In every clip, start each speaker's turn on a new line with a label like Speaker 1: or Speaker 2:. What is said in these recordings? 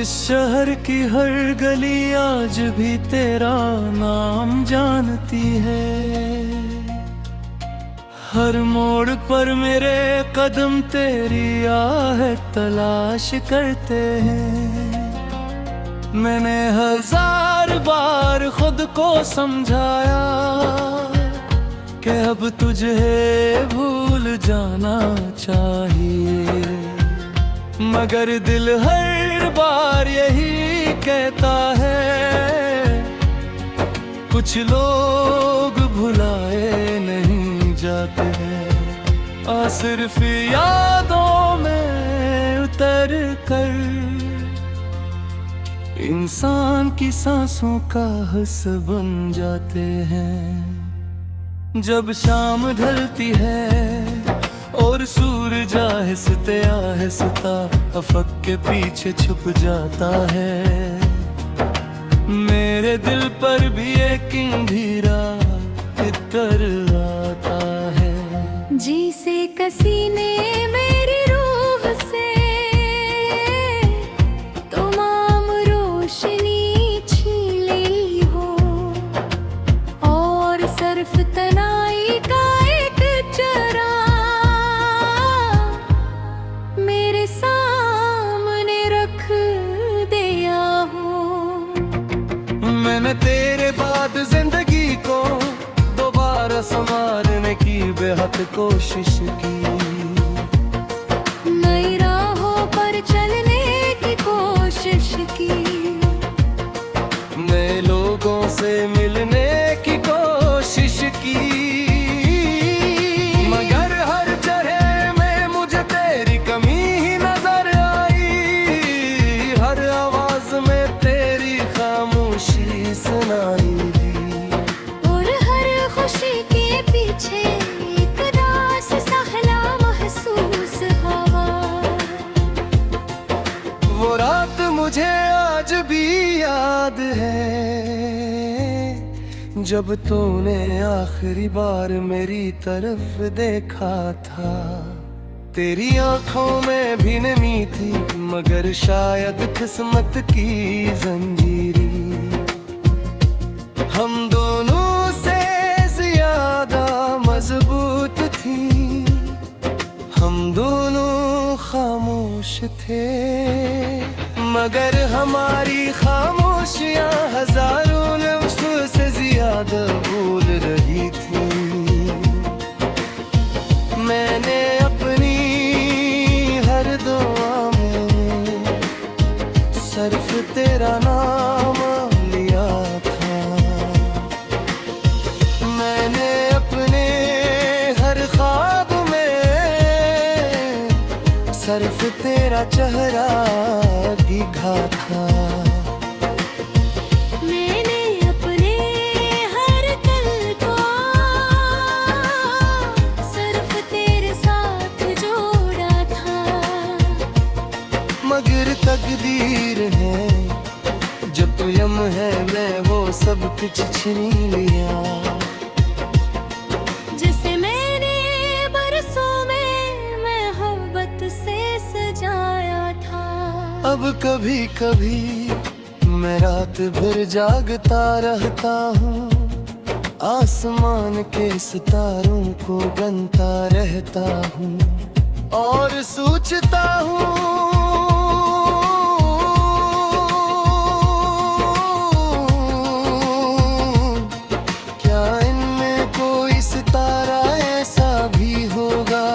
Speaker 1: इस शहर की हर गली आज भी तेरा नाम जानती है। हर मोड़ पर मेरे कदम तेरी आहट तलाश करते हैं। मैंने 1000 बार खुद को समझाया कि अब तुझे भूल जाना चाहिए, मगर दिल हर बार यही कहता है कुछ लोग भुलाए नहीं जाते हैं। और सिर्फ यादों में उतर कर इंसान की सांसों का हिस्सा बन जाते हैं। जब शाम ढलती है और सूरज आहिस्ते आहिस्ता अफक के पीछे छुप जाता है, मेरे दिल पर भी एक अंधेरा इतर आता है।
Speaker 2: जी से कसी ने मेरी रूह से तमाम रोशनी छीन ली हो, और सिर्फ तनाई का एक चरा मेरे सामने रख दिया हो।
Speaker 1: मैंने तेरे बाद जिंदगी को दोबारा संवारने की बेहद कोशिश की,
Speaker 2: नई राहों पर चलने की कोशिश की,
Speaker 1: नए लोगों से मिलने की कोशिश की, मगर हर जगह में मुझे तेरी कमी ही नजर आई। हर आवाज में तेरी खामोशी सुनाई दी,
Speaker 2: और हर खुशी के पीछे एक रास सहला महसूस हवा।
Speaker 1: वो रात मुझे आज भी याद है जब तूने आखिरी बार मेरी तरफ देखा था। तेरी आंखों में भी नमी थी, मगर शायद किस्मत की जंजीरी हम दोनों से ज्यादा मजबूत थी। हम दोनों खामोश थे, मगर हमारी खामोशियां हजारों लफ्ज़ से ज्यादा बोल रही थी। मैंने अपनी हर दुआ में सिर्फ तेरा नाम लिया था। मैंने अपने हर ख्वाब में सिर्फ तेरा चेहरा दिखा था।
Speaker 2: मैंने अपने हर दिल को सिर्फ तेरे साथ जोड़ा था,
Speaker 1: मगर तकदीर है जो तुयम है, मैं वो सब कुछ छीन लिया।
Speaker 2: जिसे मैंने बरसों में मोहब्बत से सजाया था।
Speaker 1: अब कभी कभी मैं रात भर जागता रहता हूँ, आसमान के सितारों को गिनता रहता हूँ और सोचता हूँ क्या इनमें कोई सितारा ऐसा भी होगा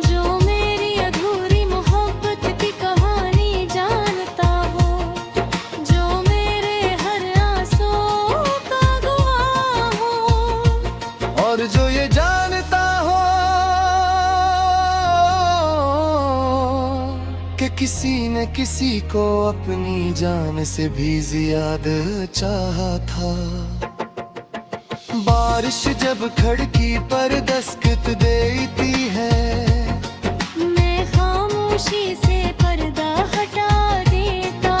Speaker 2: जो मेरी अधूरी मोहब्बत की कहानी जानता हो, जो मेरे हर आंसू का गवाह हो,
Speaker 1: और जो ये जानता हो कि किसी न किसी को अपनी जान से भी ज्यादा चाहा था। बारिश जब खिड़की पर दस्तक देती है,
Speaker 2: मैं खामोशी से पर्दा हटा देता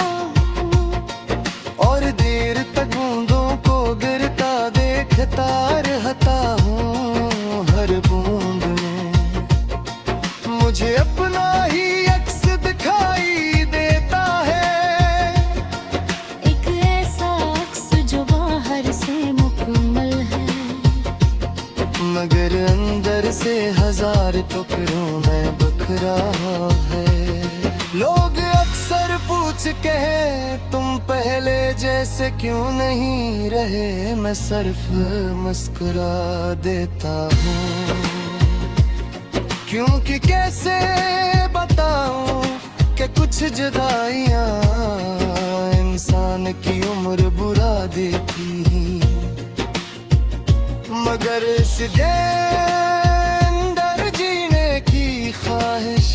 Speaker 2: हूँ,
Speaker 1: और देर तक बूंदों को गिरता देखता रहता हूँ। हर बूंद में मुझे अपना ही अक्स दिखाई देता मगर अंदर से हजार टुकड़ों में बिखरा है। लोग अक्सर पूछ कहे तुम पहले जैसे क्यों नहीं रहे, मैं सिर्फ मुस्कुरा देता हूँ, क्योंकि कैसे बताऊं कि कुछ जुदाइयां इंसान की उम्र बुरा देती, मगर इस अंदर जीने की ख्वाहिश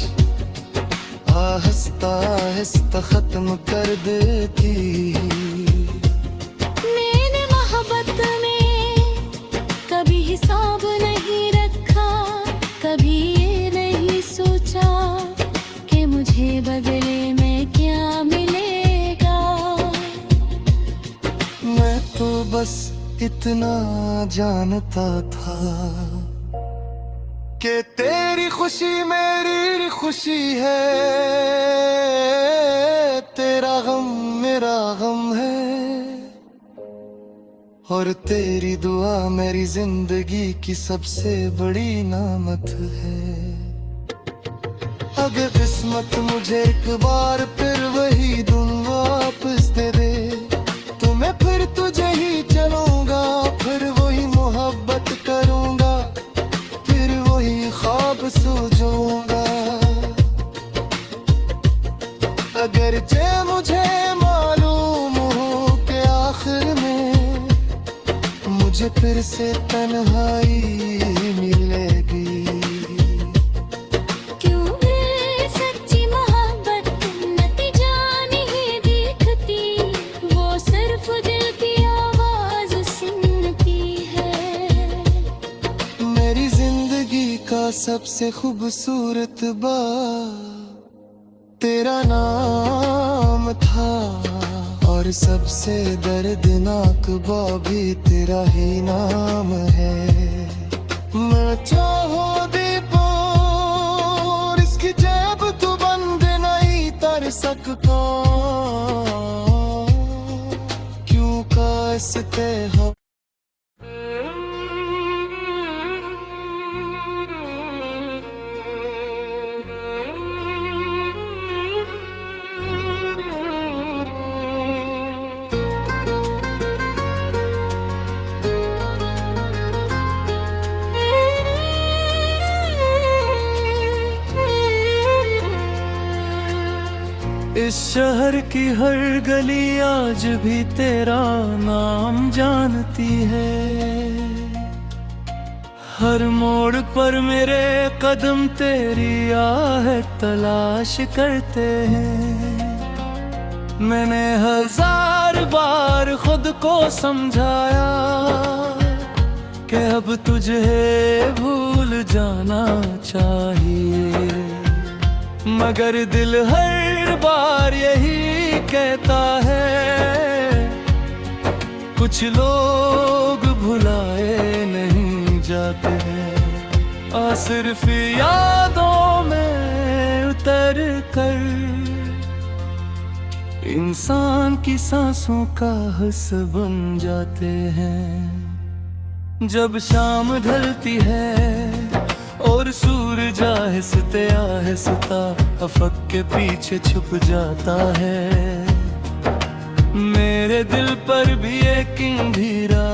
Speaker 1: आहिस्ता आहिस्ता खत्म कर देती।
Speaker 2: मैंने मोहब्बत में कभी हिसाब नहीं रखा, कभी ये नहीं सोचा कि मुझे बदले में क्या मिलेगा।
Speaker 1: मैं तो बस इतना जानता था कि तेरी खुशी मेरी खुशी है, तेरा गम मेरा गम है, और तेरी दुआ मेरी जिंदगी की सबसे बड़ी नामत है। अगर किस्मत मुझे एक बार फिर वही धुन वापस दे दे, तो मैं फिर तुझे ही चलूंगा, फिर वही मोहब्बत करूंगा, फिर वही ख्वाब सोचूंगा। अगरचे मुझे मालूम हो कि आखिर में मुझे फिर से तन्हाई मिलेगी। सबसे खूबसूरत बात तेरा नाम था, और सबसे दर्दनाक बात भी तेरा ही नाम है। मैं चाहो दीपो इसकी जेब तू बंद नहीं कर सकता, क्यों कासते हो इस शहर की हर गली आज भी तेरा नाम जानती है। हर मोड़ पर मेरे कदम तेरी आहट तलाश करते हैं। मैंने हजार बार खुद को समझाया कि अब तुझे भूल जाना चाहिए, मगर दिल हर बार यही कहता है, कुछ लोग भुलाए नहीं जाते हैं, और सिर्फ यादों में उतर कर इंसान की सांसों का हिस्सा बन जाते हैं। जब शाम ढलती है और सूरज आहिस्ते आहिस्ता अफक के पीछे छुप जाता है, मेरे दिल पर भी एक अंधेरा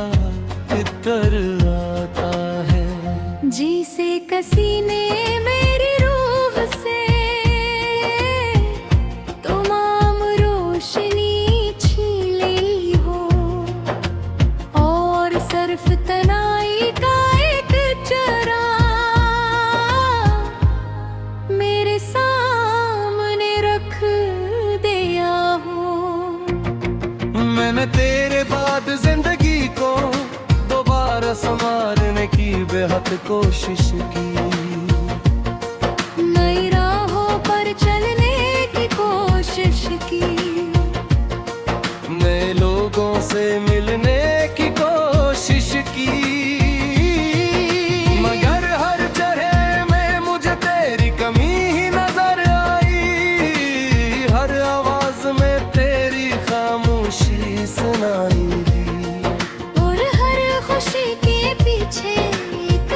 Speaker 1: इतर आता है।
Speaker 2: जी से कसी ने मेरी रूह से तमाम रोशनी छीन ली हो, और सिर्फ तनाई का एक चरा मेरे सामने रख दिया हो।
Speaker 1: मैंने तेरे बाद जिंदगी को दोबारा संवारने की बेहद कोशिश की,
Speaker 2: नई राहों पर चलने की कोशिश की,
Speaker 1: नए लोगों से मिलने की कोशिश की, मगर हर जगह में मुझे तेरी कमी ही नजर आई, हर आवाज में तेरी खामोशी सुनाई दी,
Speaker 2: और हर खुशी के पीछे एक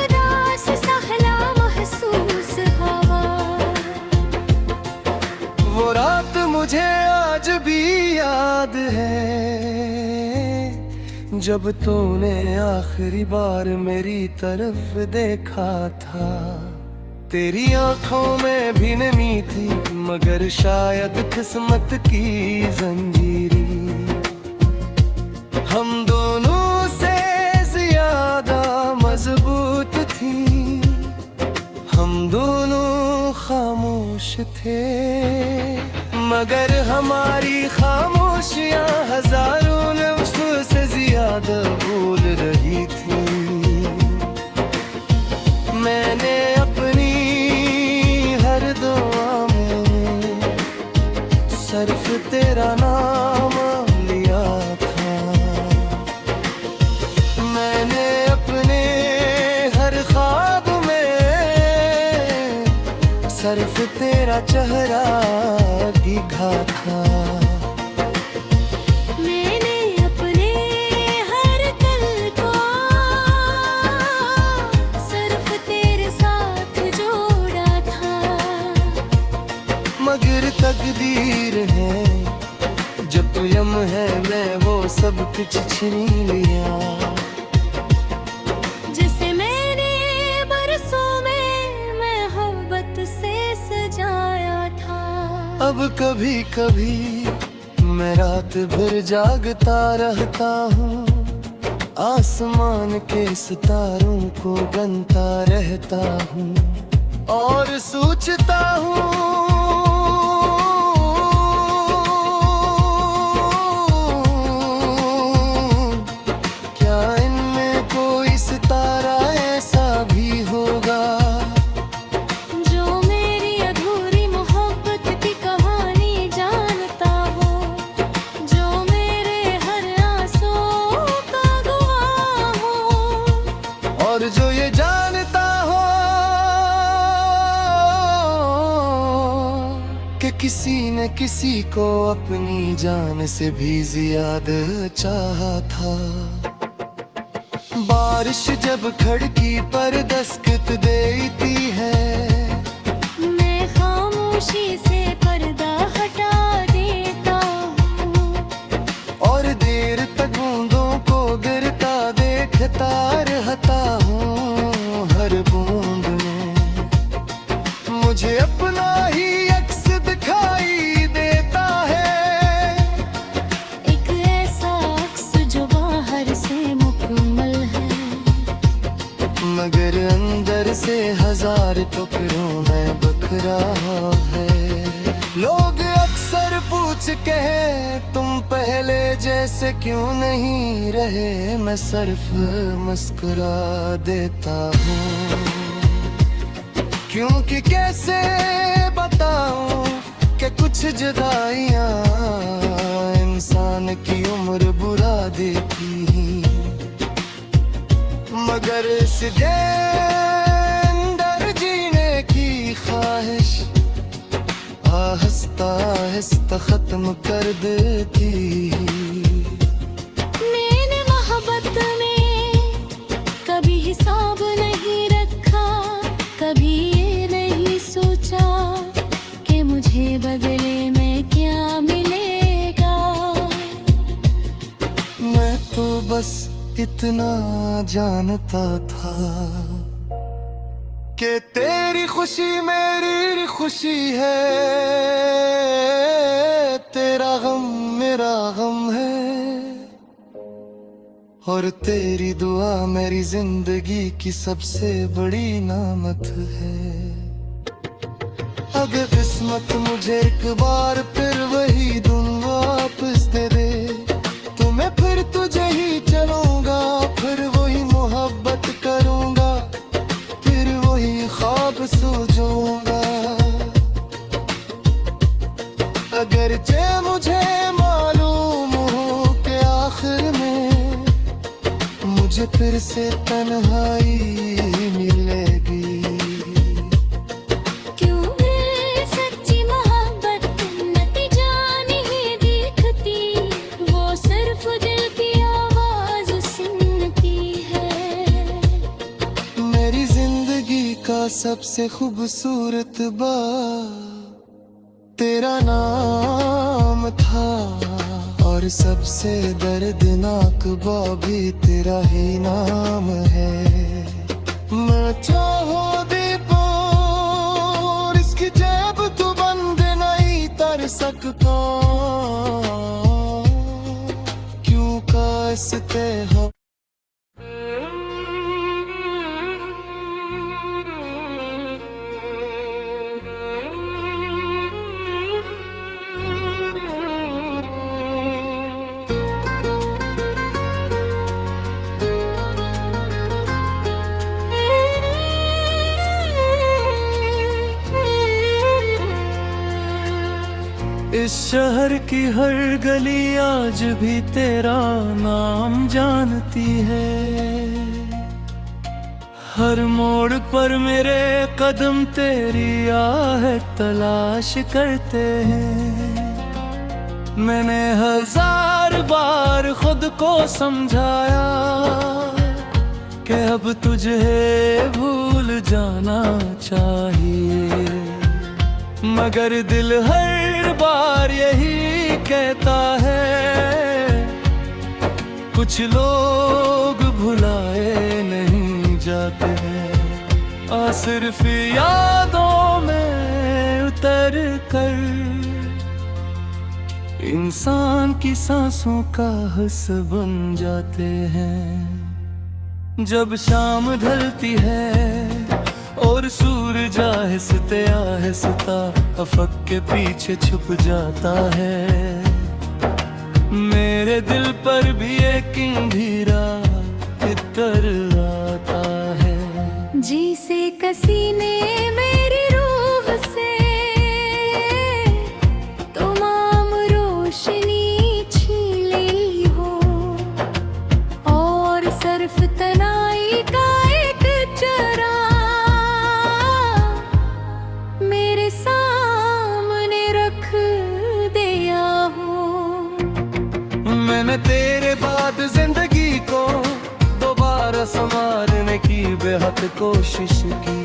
Speaker 1: जब तूने आखिरी बार मेरी तरफ देखा था, तेरी आंखों में भी नमी थी, मगर शायद किस्मत की जंजीरी हम दोनों से ज्यादा मजबूत थी। हम दोनों खामोश थे, मगर हमारी खामोशियां हजारों लफ्ज़ से ज्यादा बोल रही थी। मैंने अपनी हर दुआ में सिर्फ तेरा नाम लिया था। मैंने अपने हर ख्वाब में सिर्फ तेरा चेहरा दिखा था।
Speaker 2: मैंने अपने हर पल को सिर्फ तेरे साथ जोड़ा था।
Speaker 1: मगर तकदीर है जो तुयम है, मैं वो सब कुछ छीन लिया।
Speaker 2: जिसे मैंने बरसों में मोहब्बत से सजाया था।
Speaker 1: अब कभी कभी मैं रात भर जागता रहता हूँ, आसमान के सितारों को गिनता रहता हूँ और सोचता हूँ क्या इनमें कोई सितारा ऐसा भी होगा
Speaker 2: जो मेरी अधूरी मोहब्बत की कहानी जानता हो, जो मेरे हर आंसू का गवाह हो,
Speaker 1: और जो ये जानता हो कि किसी न किसी को अपनी जान से भी ज्यादा चाहा था। बारिश जब खिड़की पर दस्तक देती है,
Speaker 2: मैं खामोशी से पर्दा हटा देता हूँ
Speaker 1: और देर तक बूंदों को गिरता देखता रहता हूँ। हर बूंद में मुझे अपना ही अक्स दिखाई देता है,
Speaker 2: एक ऐसा अक्स जो बाहर से मुकम्मल है,
Speaker 1: मगर अंदर से हजार टुकड़ों में बिखरा है। लोग अक्सर पूछ कहे तुम पहले जैसे क्यों नहीं रहे, मैं सिर्फ मुस्कुरा देता हूँ, क्योंकि कैसे बताऊं कि कुछ जुदाइयां इंसान की उम्र बुरा देती, मगर इस अंदर जीने की ख्वाहिश आहिस्ता आहिस्ता खत्म कर देती।
Speaker 2: मैंने मोहब्बत में कभी हिसाब नहीं रखा, कभी ये नहीं सोचा कि मुझे बदले में क्या मिलेगा।
Speaker 1: मैं तो बस इतना जानता था कि तेरी खुशी मेरी खुशी है, तेरा गम मेरा गम है, और तेरी दुआ मेरी जिंदगी की सबसे बड़ी नामत है। अगर किस्मत मुझे एक बार फिर वही धुन वापस दे दे, तो मैं फिर तुझे ही चलूंगा, फिर वही मोहब्बत करूंगा, फिर वही ख्वाब सोचूंगा। अगर जे मुझे मालूम हो कि आखिर में मुझे फिर से तन्हाई मिलेगी।
Speaker 2: क्यों है सच्ची मोहब्बत नतीजा नहीं दिखती, वो सिर्फ दिल की आवाज सुनती है।
Speaker 1: मेरी जिंदगी का सबसे खूबसूरत बात तेरा नाम था, और और सबसे दर्दनाक बाबी तेरा ही नाम है। मैं चाहो दीपो इसकी जेब तू बंद नहीं कर सकता, क्यों कासते हो। इस शहर की हर गली आज भी तेरा नाम जानती है। हर मोड़ पर मेरे कदम तेरी आहट तलाश करते हैं। मैंने 1000 बार खुद को समझाया कि अब तुझे भूल जाना चाहिए, मगर दिल हर बार यही कहता है कुछ लोग भुलाए नहीं जाते हैं। सिर्फ यादों में उतर कर इंसान की सांसों का हिस्सा बन जाते हैं। जब शाम ढलती है और सूरज आहिस्ते आहिस्ता अफक के पीछे छुप जाता है, मेरे दिल पर भी एक अंधेरा इतर आता है।
Speaker 2: जी से कसी ने मेरी रूह से तमाम रोशनी छीन ली हो, और सिर्फ तनाई का एक चरा मेरे सामने रख दिया हो।
Speaker 1: मैंने तेरे बाद जिंदगी को दोबारा संवारने की बेहद कोशिश की,